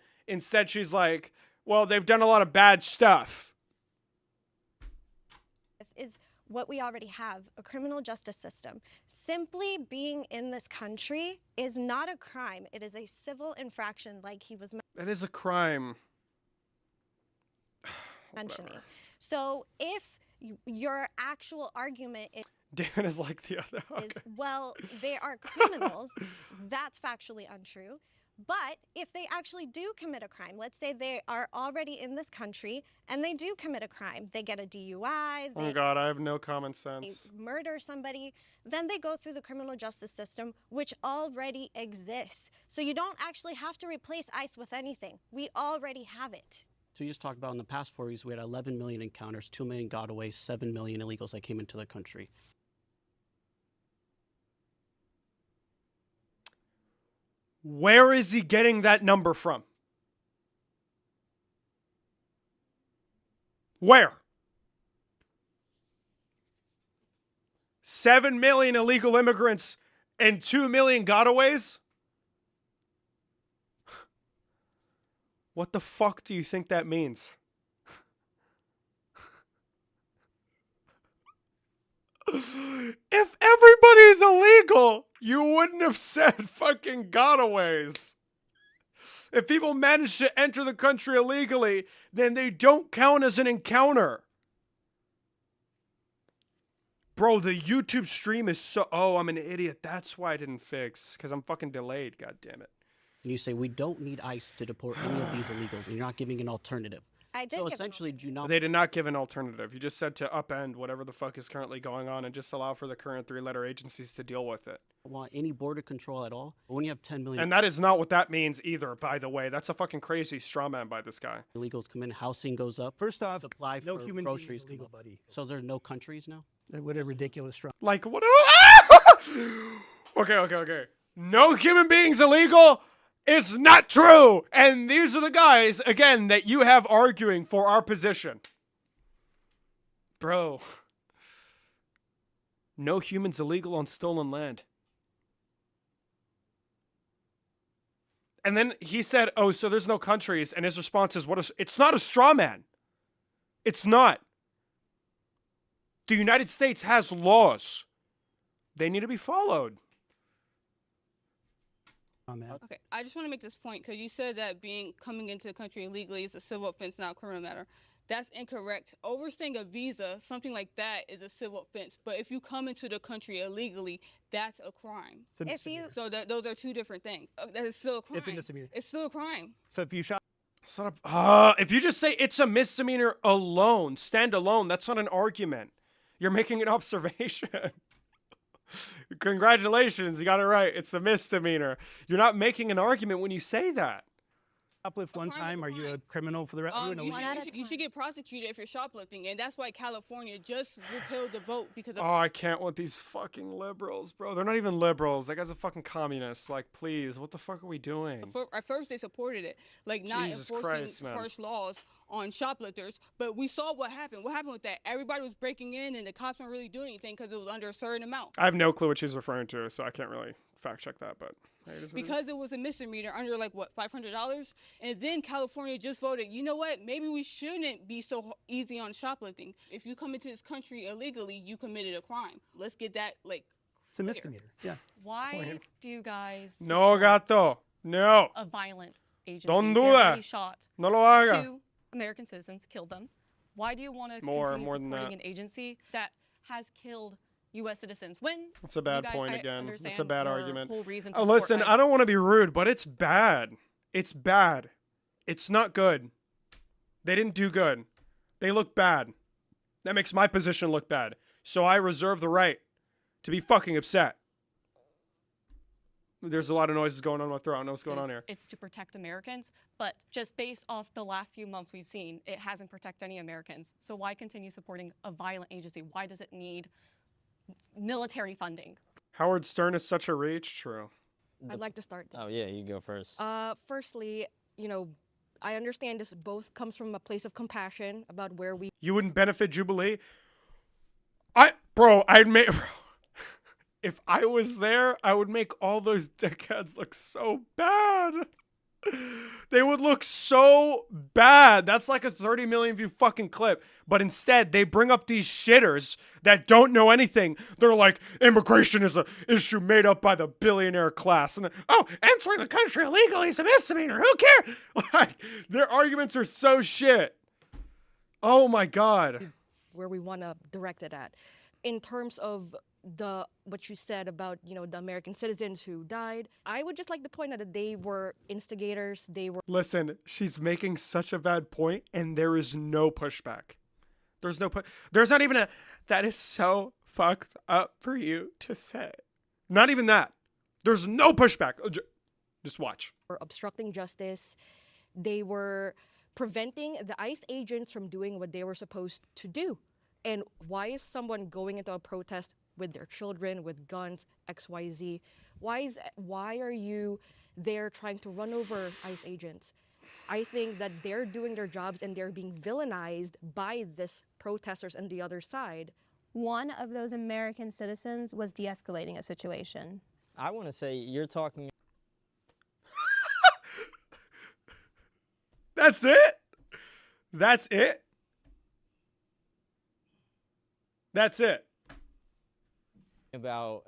she's like, well, they've done a lot of bad stuff. Is what we already have, a criminal justice system. Simply being in this country is not a crime. It is a civil infraction, like he was That is a crime. mentioning. So if your actual argument is, Dan is like the other. Okay. well, they are criminals, that's factually untrue. But if they actually do commit a crime, let's say they are already in this country and they do commit a crime, they get a DUI, Oh God, I have no common sense. they murder somebody, then they go through the criminal justice system, which already exists. So you don't actually have to replace ICE with anything. We already have it. So you just talked about in the past 4 years, we had 11 million encounters, 2 million got away, 7 million illegals that came into the country. Where is he getting that number from? Where? 7 million illegal immigrants and 2 million gotaways? What the fuck do you think that means? If everybody's illegal, you wouldn't have said fucking gotaways. If people manage to enter the country illegally, then they don't count as an encounter. Bro, the YouTube stream is so... Oh, I'm an idiot. That's why I didn't fix. Because I'm fucking delayed. God damn it. And you say, we don't need ICE to deport any of these illegals, and you're not giving an alternative. I did So give essentially, do you not... They did not give an alternative. You just said to upend whatever the fuck is currently going on and just allow for the current three-letter agencies to deal with it. want any border control at all. But when you have 10 million And that is not what that means either, by the way. That's a fucking crazy straw man by this guy. illegals come in, housing goes up. First off, supply no for human being groceries is go illegal, up. buddy. So there's no countries now? What a ridiculous straw. Like, what? Okay. No human beings illegal is not true. And these are the guys, again, that you have arguing for our position. Bro. No humans illegal on stolen land. And then he said, oh, so there's no countries. And his response is, it's not a straw man. It's not. The United States has laws. They need to be followed. Okay, I just want to make this point because you said that coming into the country illegally is a civil offense, not a criminal matter. That's incorrect. Overstaying a visa, something like that, is a civil offense. But if you come into the country illegally, that's a crime. Those are two different things. That is still a crime. It's a misdemeanor. It's still a crime. So if you shop, if you just say it's a misdemeanor alone, stand alone, that's not an argument. You're making an observation. Congratulations, you got it right. It's a misdemeanor. You're not making an argument when you say that. Shoplift one time, are you a criminal for the rest? You should get prosecuted if you're shoplifting, and that's why California just repealed the vote because of. Oh, I can't with these fucking liberals, bro. They're not even liberals. That guy's a fucking communist. Like, please, what the fuck are we doing? At first, they supported it, like not Jesus enforcing Christ, man. harsh laws on shoplifters. But we saw what happened. What happened with that? Everybody was breaking in, and the cops weren't really doing anything because it was under a certain amount. I have no clue what she's referring to, so I can't really fact check that, but. Because it was a misdemeanor under like what, $500, and then California just voted. You know what? Maybe we shouldn't be so easy on shoplifting. If you come into this country illegally, you committed a crime. Let's get that like. It's a misdemeanor. Yeah. Why do you guys? No, gato. No. A violent agency. Don't do They that. really shot No lo haga. 2 American citizens, killed them. Why do you want to more continue than supporting that. an agency that has killed U.S. citizens? When That's a bad you guys, point I again. understand It's a bad your argument. whole reason to Listen, support I don't want to be rude, but it's bad. It's bad. It's not good. They didn't do good. They look bad. That makes my position look bad. So I reserve the right to be fucking upset. There's a lot of noises going on in my throat. I don't know what's going on here. It's to protect Americans, but just based off the last few months we've seen, it hasn't protected any Americans. So why continue supporting a violent agency? Why does it need military funding? Howard Stern is such a reach. True. I'd like to start this. Oh yeah, you go first. Firstly, I understand this both comes from a place of compassion about where we. You wouldn't benefit Jubilee? I'd make. If I was there, I would make all those dickheads look so bad. They would look so bad. That's like a 30 million view fucking clip. But instead, they bring up these shitters that don't know anything. They're like, immigration is an issue made up by the billionaire class. And entering the country illegally is a misdemeanor. Who cares? Like, their arguments are so shit. Oh my God. Where we want to direct it at. In terms of what you said about the American citizens who died, I would just like to point out that they were instigators. Listen, she's making such a bad point, and there is no pushback. There's not even that is so fucked up for you to say. Not even that. There's no pushback. Just watch. Were obstructing justice. They were preventing the ICE agents from doing what they were supposed to do. And why is someone going into a protest with their children, with guns, XYZ? Why are you there trying to run over ICE agents? I think that they're doing their jobs and they're being villainized by these protesters on the other side. One of those American citizens was de-escalating a situation. I want to say you're talking. That's it? That's it? That's it. About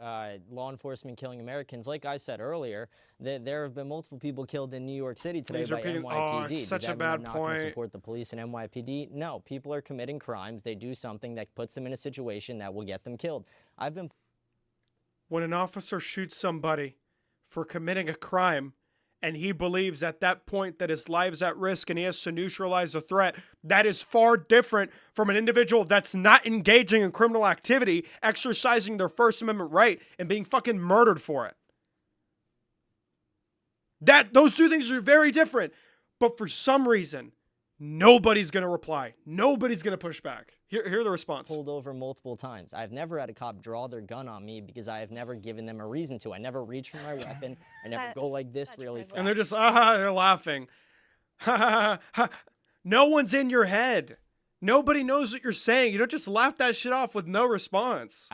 law enforcement killing Americans. Like I said earlier, there have been multiple people killed in New York City today by NYPD. Oh, it's such a bad not point. Going to support the police and NYPD? No, people are committing crimes. They do something that puts them in a situation that will get them killed. When an officer shoots somebody for committing a crime, and he believes at that point that his life's at risk and he has to neutralize the threat, that is far different from an individual that's not engaging in criminal activity, exercising their First Amendment right, and being fucking murdered for it. Those two things are very different. But for some reason, nobody's going to reply. Nobody's going to push back. Hear the response. Pulled over multiple times. I've never had a cop draw their gun on me because I have never given them a reason to. I never reach for my weapon. I never go like this really fast. And they're just, they're laughing. No one's in your head. Nobody knows what you're saying. You don't just laugh that shit off with no response.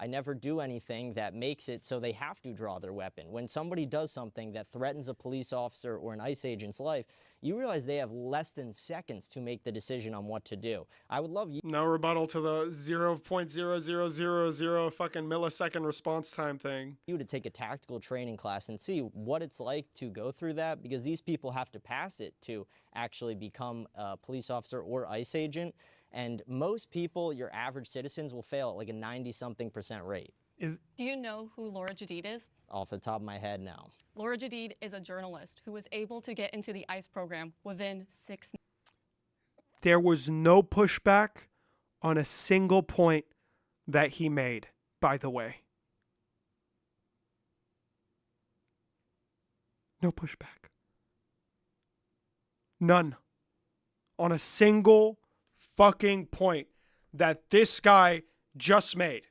I never do anything that makes it so they have to draw their weapon. When somebody does something that threatens a police officer or an ICE agent's life, you realize they have less than seconds to make the decision on what to do. I would love you. No rebuttal to the 0.0000 fucking millisecond response time thing. You to take a tactical training class and see what it's like to go through that, because these people have to pass it to actually become a police officer or ICE agent. And most people, your average citizens, will fail at like a 90-something% rate. Do you know who Laura Jadid is? Off the top of my head, no. Laura Jadid is a journalist who was able to get into the ICE program within 6 months. There was no pushback on a single point that he made, by the way. No pushback. None. On a single fucking point that this guy just made.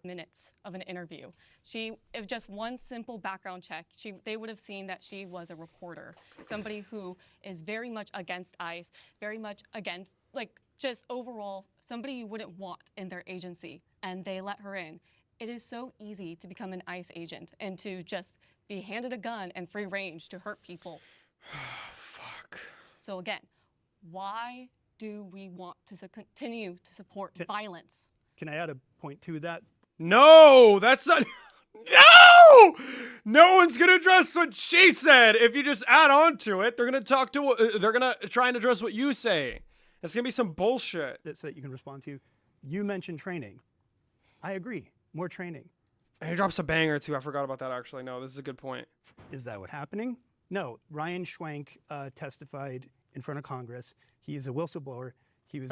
Minutes of an interview. If just one simple background check, they would have seen that she was a reporter, somebody who is very much against ICE, very much against, like, just overall, somebody you wouldn't want in their agency, and they let her in. It is so easy to become an ICE agent and to just be handed a gun and free range to hurt people. Fuck. So again, why do we want to continue to support violence? Can I add a point to that? No, that's not. No! No one's gonna address what she said. If you just add on to it, they're gonna they're gonna try and address what you say. It's gonna be some bullshit. So that you can respond to. You mentioned training. I agree. More training. And he drops a banger too. I forgot about that actually. No, this is a good point. Is that what's happening? No. Ryan Schwenk testified in front of Congress. He is a whistleblower. He was.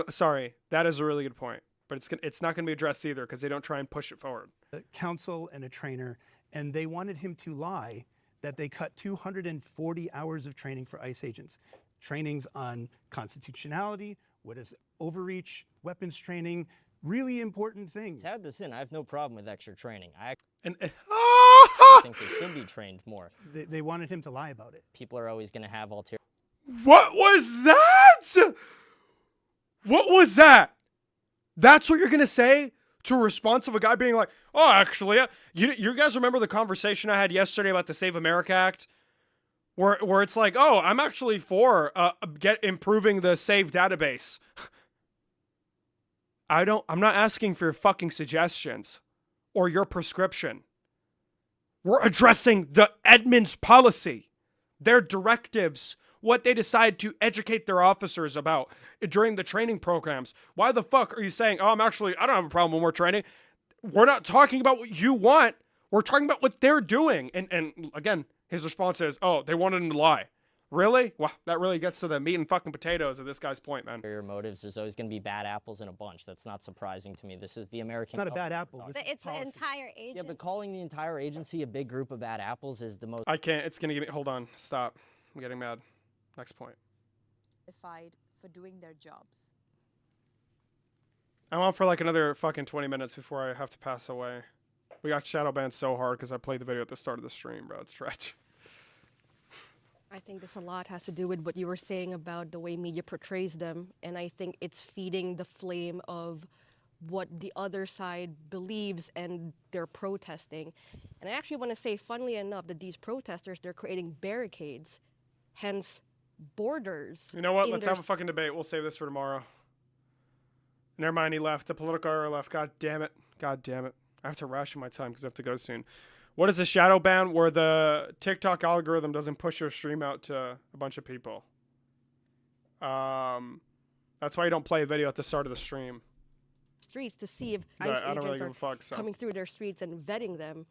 Sorry, that is a really good point. But it's not going to be addressed either because they don't try and push it forward. A counsel and a trainer, and they wanted him to lie that they cut 240 hours of training for ICE agents. Trainings on constitutionality, what is overreach, weapons training, really important things. To add this in, I have no problem with extra training. I think they should be trained more. They wanted him to lie about it. People are always going to have ulterior. What was that? What was that? That's what you're going to say to a response of a guy being like, oh, actually, you guys remember the conversation I had yesterday about the Save America Act? Where it's like, oh, I'm actually for improving the SAVE database. I'm not asking for your fucking suggestions or your prescription. We're addressing the Edmunds policy, their directives, what they decide to educate their officers about during the training programs. Why the fuck are you saying, oh, I don't have a problem with more training? We're not talking about what you want. We're talking about what they're doing. And again, his response is, oh, they wanted him to lie. Really? Wow, that really gets to the meat and fucking potatoes of this guy's point, man. Your motives, there's always going to be bad apples in a bunch. That's not surprising to me. This is the American. It's not a bad apple. It's the entire agency. Yeah, but calling the entire agency a big group of bad apples is the most. I can't. It's going to give me. Hold on. Stop. I'm getting mad. Next point. For doing their jobs. I'm on for like another fucking 20 minutes before I have to pass away. We got shadow banned so hard because I played the video at the start of the stream, bro. It's tragic. I think this a lot has to do with what you were saying about the way media portrays them, and I think it's feeding the flame of what the other side believes and they're protesting. And I actually want to say, funnily enough, that these protesters, they're creating barricades, hence borders. You know what? Let's have a fucking debate. We'll save this for tomorrow. Never mind, he left. The political error left. God damn it. God damn it. I have to ration my time because I have to go soon. What is a shadow ban? Where the TikTok algorithm doesn't push your stream out to a bunch of people. That's why you don't play a video at the start of the stream. Streets to see if ICE agents really give a fuck, so. coming through their streets and vetting them.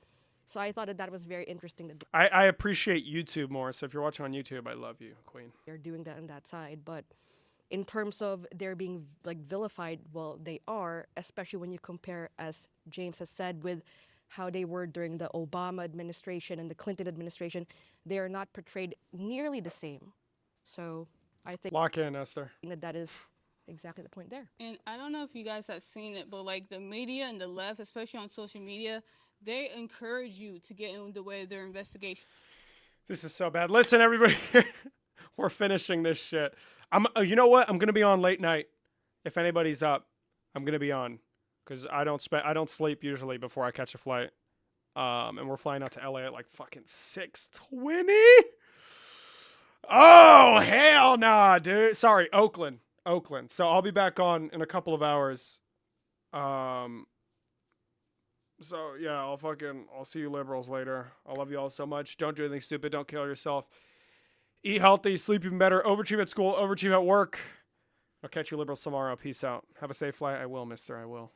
So I thought that was very interesting. I appreciate YouTube more. So if you're watching on YouTube, I love you, Queen. They're doing that on that side, but in terms of they're being like vilified, well, they are, especially when you compare, as James has said, with how they were during the Obama administration and the Clinton administration. They are not portrayed nearly the same. So I think lock in, Esther. That is exactly the point there. And I don't know if you guys have seen it, but like the media and the left, especially on social media, they encourage you to get in the way of their investigation. This is so bad. Listen, everybody. We're finishing this shit. You know what? I'm gonna be on late night. If anybody's up, I'm gonna be on because I don't sleep usually before I catch a flight. And we're flying out to LA at like fucking 6:20. Oh hell nah, dude. Sorry, Oakland. So I'll be back on in a couple of hours. So yeah, I'll see you liberals later. I love you all so much. Don't do anything stupid. Don't kill yourself. Eat healthy, sleep even better. Overachieve at school, overachieve at work. I'll catch you liberals tomorrow. Peace out. Have a safe flight. I will, mister. I will.